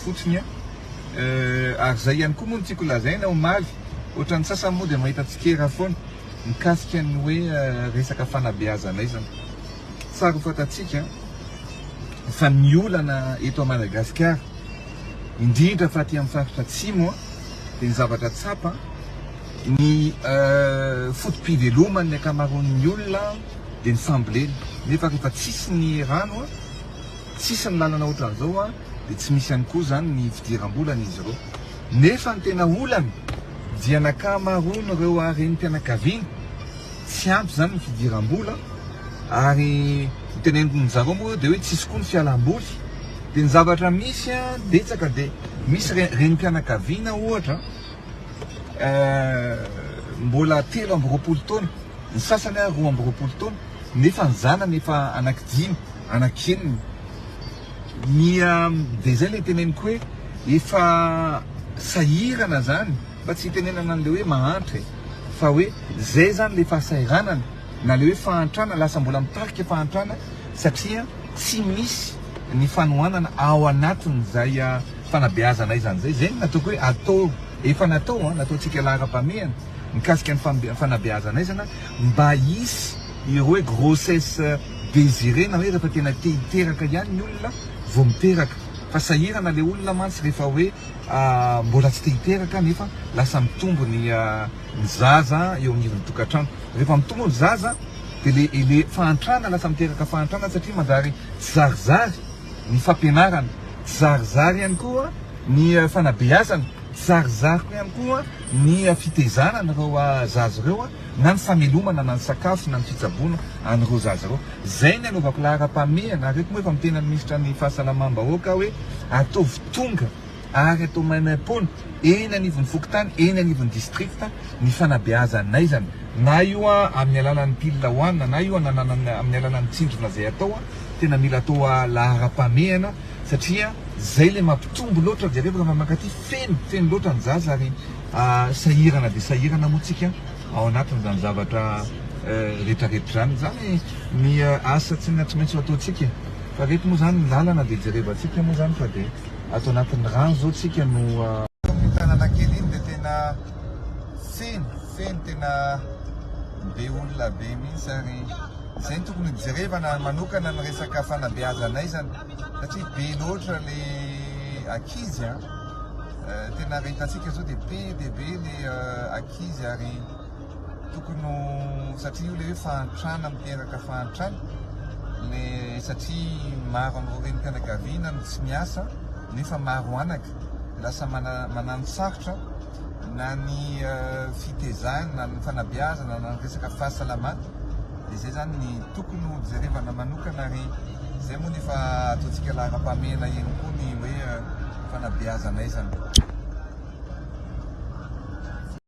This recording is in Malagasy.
fotsiny ary zay ihany koa moa tiako lazaina omaly ohatrany sasany moa dia mahita tsikera foana mikasika ny hoe resaka fanabeazana izany tsara ho fatatsika fa ny olana eto Madagasikara indrindra fa aty amin'ny faritra atsimo dia ny zavatra tsapa ny fotom-piveloman'ny ankamaroan'ny olona dia ny fambolena nefa rehefa tsisy ny rano tsisy ny lalana ohatran'izao dia tsy misy ihany koa zany ny fidiram-bolana izy ireo nefa ny tena olana dia nakamaroany ireo renim-pianakaviana tsy ampy zany ny fidiram-bola ary teneniny zareo moa dia hoe tsisy koa ny fialam-boly dia ny zavatra misy betsaka dia misy renim-pianakaviana ohatra mbola 3 amby 20 taona ny sasany 2 amby 20 taona nefa ny zanany efa anaky 5 anaky 9 dia zay le teneniko hoe efa sahirana zany fa tsy tenenana an'le hoe mahantra fa hoe zay zany le fahasairanana na le hoe fahantrana lasa mbola mitarika fahantrana satria tsy misy ny fanohanana ao anatin'izay fanabeazana izany zay nataoko hoe atao efa nataontsika lahara-pameana mikasika ny fanabeazana izana mba hisy ireo hoe grossesse désirée na hoe rehefa tena te hiteraka ihany ny olona vao miteraka fa sahirana le olona mantsy rehefa hoe mbola tsy te hiteraka nefa lasa mitombo ny zaza eo amin'irony tokantrano rehefa mitombo ny zaza dia le fahantrana lasa miteraka fahantrana satria manjary tsy zarizary ny fampianarana tsy zarizary ihany koa ny fanabeazana tsy zarizary koa ihany koa ny fitezanana ireo zaza ireo na ny famelomana na ny sakafo na ny fitsaboana an'ireo zaza ireo zay ny anaovako lahara-pameana areko moa efa mitena ny ministra ny fahasalamam-bahoaka hoe ataovy tonga ary atao maimam-pona eny anivon'ny fokontany eny anivon'ny districta ny fanabeazanay zany na io amin'ny alalan'ny pilina hoanina na io amin'ny alalan'ny tsindrona zay atao tena mila atao lahara-pameana satria zay le mampitombo loatra jereva raha makaty feno loatra ny zaza ary sahirana dia sahirana moa tsika ao anatin'izany zavatra rehetrarehetra zany ny asa tsy maintsy ataotsika fa reto moa zany ny lalana dia jerevantsika moa zany fa dia atao anatin'ny rano zao tsika no tanàna kely iny dia tena feno tena be olona be mihitsy ary zay tokony jerevana manokana ny resaka fanabeazanay zany satria be loatra le ankizy tena rehetantsika zao dia be le ankizy ary tokony satria io le hoe fahantrana miteraka fahantrana le satria maro amin'ireo renim-pianakaviana no tsy miasa nefa maro anaka lasa manano sarotra na ny fitezana na ny fanabeazana na ny resaka fahasalamana dia zay zany ny tokony jerevana manokana ary zay moa nefa ataontsika lahara-pameana ihany koa ny hoe fanabeazanay zany